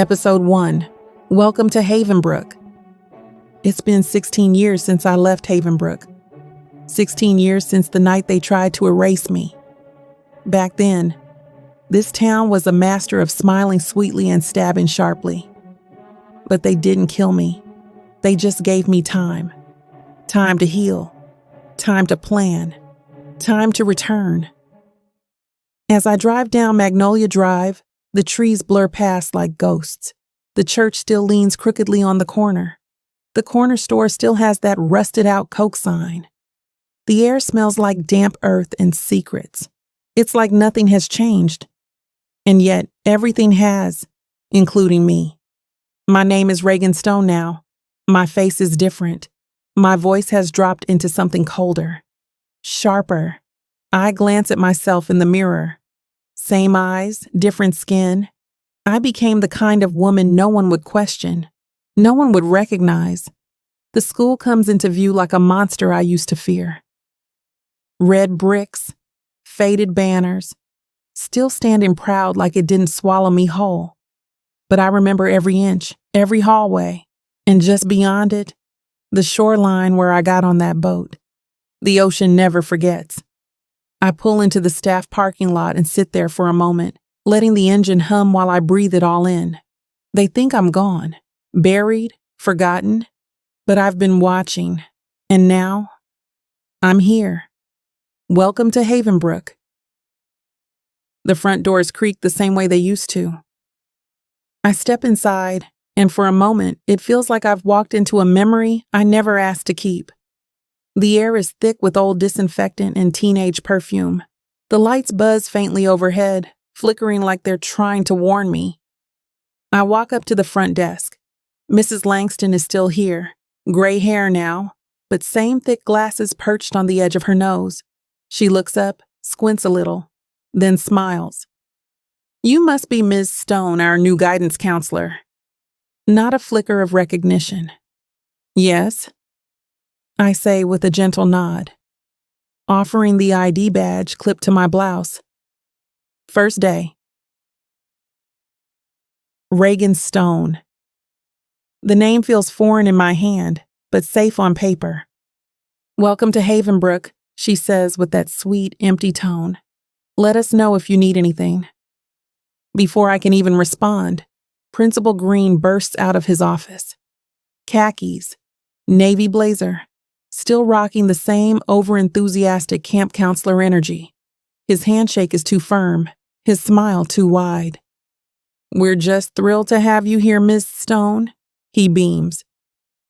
Episode 1. Welcome to Havenbrook. It's been 16 years since I left Havenbrook. 16 years since the night they tried to erase me. Back then, this town was a master of smiling sweetly and stabbing sharply. But they didn't kill me. They just gave me time. Time to heal. Time to plan. Time to return. As I drive down Magnolia Drive, the trees blur past like ghosts. The church still leans crookedly on the corner. The corner store still has that rusted-out Coke sign. The air smells like damp earth and secrets. It's like nothing has changed. And yet, everything has, including me. My name is Reagan Stone now. My face is different. My voice has dropped into something colder. Sharper. I glance at myself in the mirror. Same eyes, different skin. I became the kind of woman no one would question. No one would recognize. The school comes into view like a monster I used to fear. Red bricks, faded banners, still standing proud like it didn't swallow me whole. But I remember every inch, every hallway, and just beyond it, the shoreline where I got on that boat. The ocean never forgets. I pull into the staff parking lot and sit there for a moment, letting the engine hum while I breathe it all in. They think I'm gone, buried, forgotten, but I've been watching, and now I'm here. Welcome to Havenbrook. The front doors creak the same way they used to. I step inside, and for a moment, it feels like I've walked into a memory I never asked to keep. The air is thick with old disinfectant and teenage perfume. The lights buzz faintly overhead, flickering like they're trying to warn me. I walk up to the front desk. Mrs. Langston is still here, gray hair now, but same thick glasses perched on the edge of her nose. She looks up, squints a little, then smiles. "You must be Ms. Stone, our new guidance counselor." Not a flicker of recognition. "Yes," I say with a gentle nod, offering the ID badge clipped to my blouse. First day. Reagan Stone. The name feels foreign in my hand, but safe on paper. "Welcome to Havenbrook," she says with that sweet, empty tone. "Let us know if you need anything." Before I can even respond, Principal Green bursts out of his office. Khakis, navy blazer, still rocking the same over-enthusiastic camp counselor energy. His handshake is too firm, his smile too wide. "We're just thrilled to have you here, Ms. Stone," he beams.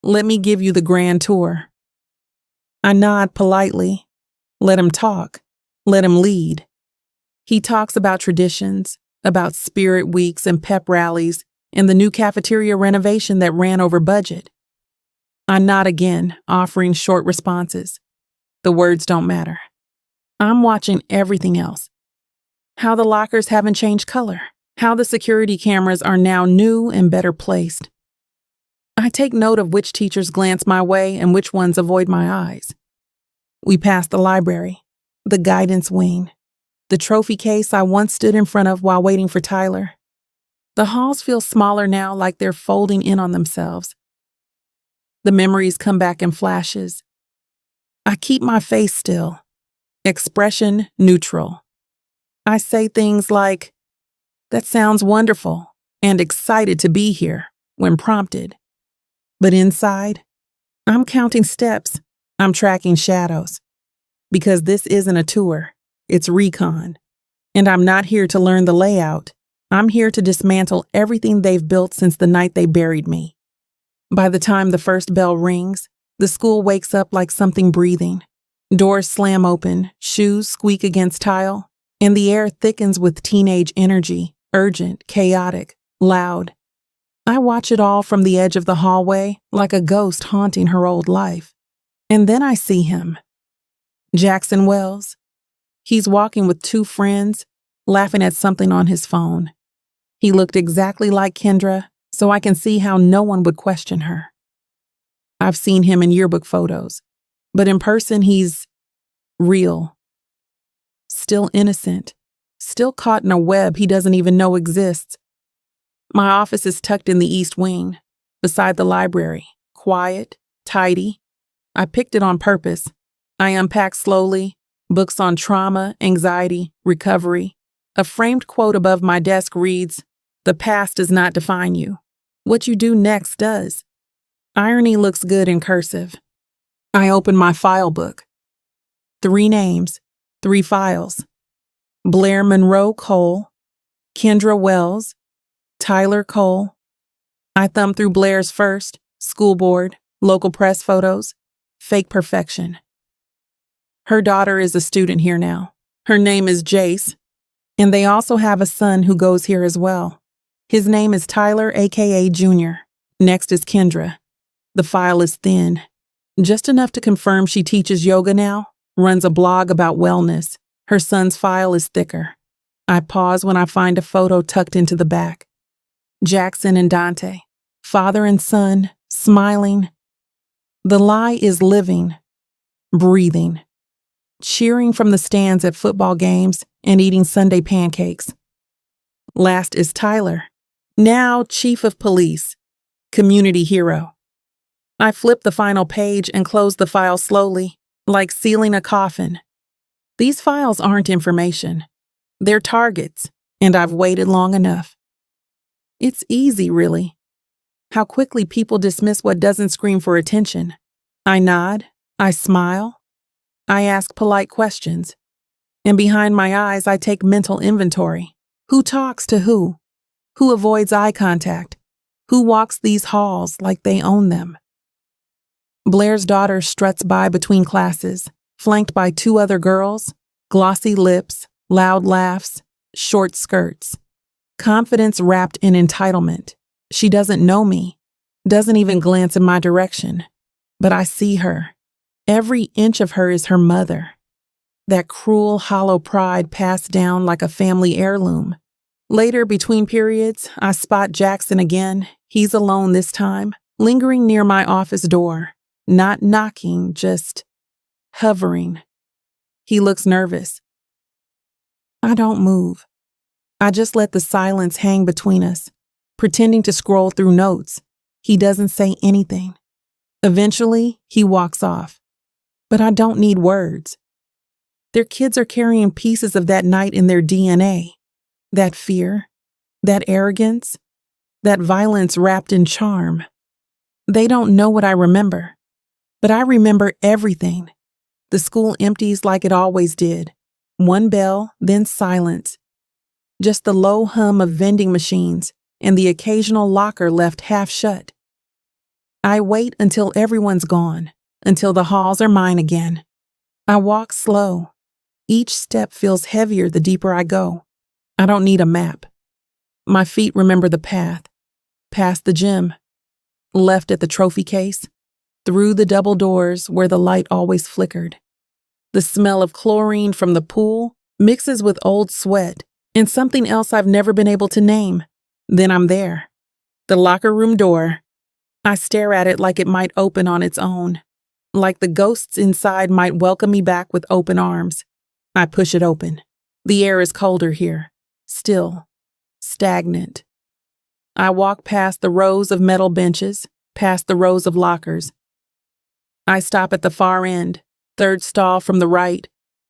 "Let me give you the grand tour." I nod politely. Let him talk. Let him lead. He talks about traditions, about spirit weeks and pep rallies, and the new cafeteria renovation that ran over budget. I nod again, offering short responses. The words don't matter. I'm watching everything else. How the lockers haven't changed color. How the security cameras are now new and better placed. I take note of which teachers glance my way and which ones avoid my eyes. We pass the library, the guidance wing, the trophy case I once stood in front of while waiting for Tyler. The halls feel smaller now, like they're folding in on themselves. The memories come back in flashes. I keep my face still, expression neutral. I say things like, "That sounds wonderful," and "excited to be here," when prompted. But inside, I'm counting steps, I'm tracking shadows. Because this isn't a tour, it's recon. And I'm not here to learn the layout. I'm here to dismantle everything they've built since the night they buried me. By the time the first bell rings, the school wakes up like something breathing. Doors slam open, shoes squeak against tile, and the air thickens with teenage energy, urgent, chaotic, loud. I watch it all from the edge of the hallway, like a ghost haunting her old life. And then I see him. Jackson Wells. He's walking with two friends, laughing at something on his phone. He looked exactly like Kendra, so I can see how no one would question her. I've seen him in yearbook photos, but in person he's real. Still innocent, still caught in a web he doesn't even know exists. My office is tucked in the east wing, beside the library, quiet, tidy. I picked it on purpose. I unpack slowly, books on trauma, anxiety, recovery. A framed quote above my desk reads, "The past does not define you. What you do next does." Irony looks good in cursive. I open my file book. 3 names, 3 files. Blair Monroe Cole, Kendra Wells, Tyler Cole. I thumb through Blair's first, school board, local press photos, fake perfection. Her daughter is a student here now. Her name is Jace, and they also have a son who goes here as well. His name is Tyler, aka Jr. Next is Kendra. The file is thin, just enough to confirm she teaches yoga now, runs a blog about wellness. Her son's file is thicker. I pause when I find a photo tucked into the back. Jackson and Dante, father and son, smiling. The lie is living, breathing, cheering from the stands at football games and eating Sunday pancakes. Last is Tyler, now chief of police, community hero. I flip the final page and close the file slowly, like sealing a coffin. These files aren't information. They're targets, and I've waited long enough. It's easy, really. How quickly people dismiss what doesn't scream for attention. I nod, I smile, I ask polite questions, and behind my eyes I take mental inventory. Who talks to who? Who avoids eye contact? Who walks these halls like they own them? Blair's daughter struts by between classes, flanked by 2 other girls, glossy lips, loud laughs, short skirts. Confidence wrapped in entitlement. She doesn't know me, doesn't even glance in my direction. But I see her. Every inch of her is her mother. That cruel, hollow pride passed down like a family heirloom. Later, between periods, I spot Jackson again. He's alone this time, lingering near my office door. Not knocking, just hovering. He looks nervous. I don't move. I just let the silence hang between us, pretending to scroll through notes. He doesn't say anything. Eventually, he walks off. But I don't need words. Their kids are carrying pieces of that night in their DNA. That fear, that arrogance, that violence wrapped in charm. They don't know what I remember. But I remember everything. The school empties like it always did. One bell, then silence. Just the low hum of vending machines and the occasional locker left half shut. I wait until everyone's gone, until the halls are mine again. I walk slow. Each step feels heavier the deeper I go. I don't need a map. My feet remember the path. Past the gym. Left at the trophy case. Through the double doors where the light always flickered. The smell of chlorine from the pool mixes with old sweat and something else I've never been able to name. Then I'm there. The locker room door. I stare at it like it might open on its own. Like the ghosts inside might welcome me back with open arms. I push it open. The air is colder here. Still. Stagnant. I walk past the rows of metal benches, past the rows of lockers. I stop at the far end, 3rd stall from the right.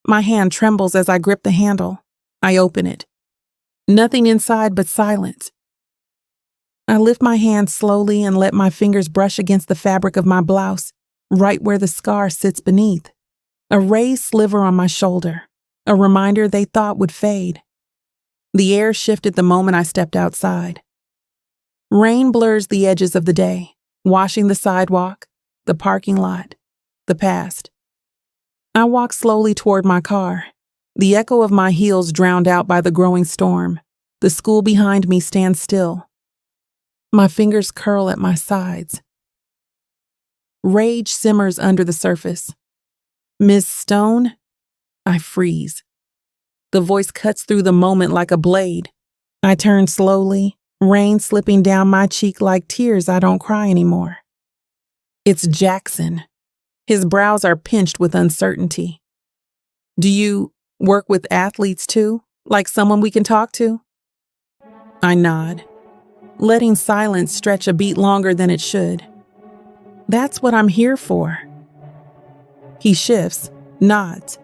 My hand trembles as I grip the handle. I open it. Nothing inside but silence. I lift my hand slowly and let my fingers brush against the fabric of my blouse, right where the scar sits beneath. A raised sliver on my shoulder, a reminder they thought would fade. The air shifted the moment I stepped outside. Rain blurs the edges of the day, washing the sidewalk, the parking lot, the past. I walk slowly toward my car, the echo of my heels drowned out by the growing storm. The school behind me stands still. My fingers curl at my sides. Rage simmers under the surface. "Miss Stone?" I freeze. The voice cuts through the moment like a blade. I turn slowly, rain slipping down my cheek like tears I don't cry anymore. It's Jackson. His brows are pinched with uncertainty. "Do you work with athletes too? Like someone we can talk to?" I nod. letting silence stretch a beat longer than it should. That's what I'm here for. He shifts, nods,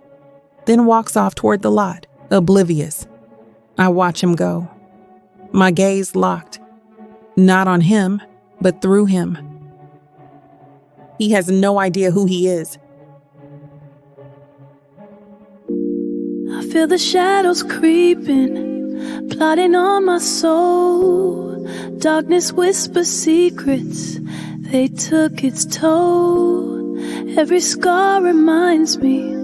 then walks off toward the lot, oblivious. I watch him go, my gaze locked, not on him, but through him. He has no idea who he is. I feel the shadows creeping, plotting on my soul. Darkness whispers secrets, they took its toll. Every scar reminds me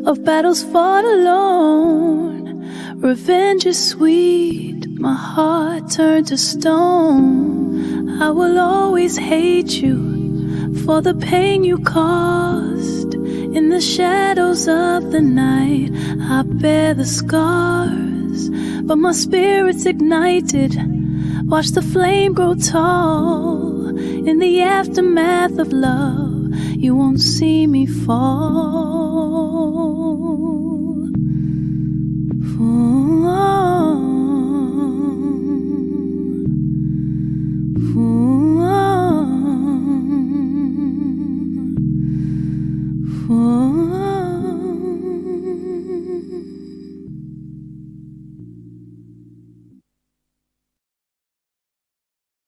of battles fought alone. Revenge is sweet, my heart turned to stone. I will always hate you for the pain you caused. In the shadows of the night, I bear the scars, but my spirit's ignited. Watch the flame grow tall. In the aftermath of love, you won't see me fall. For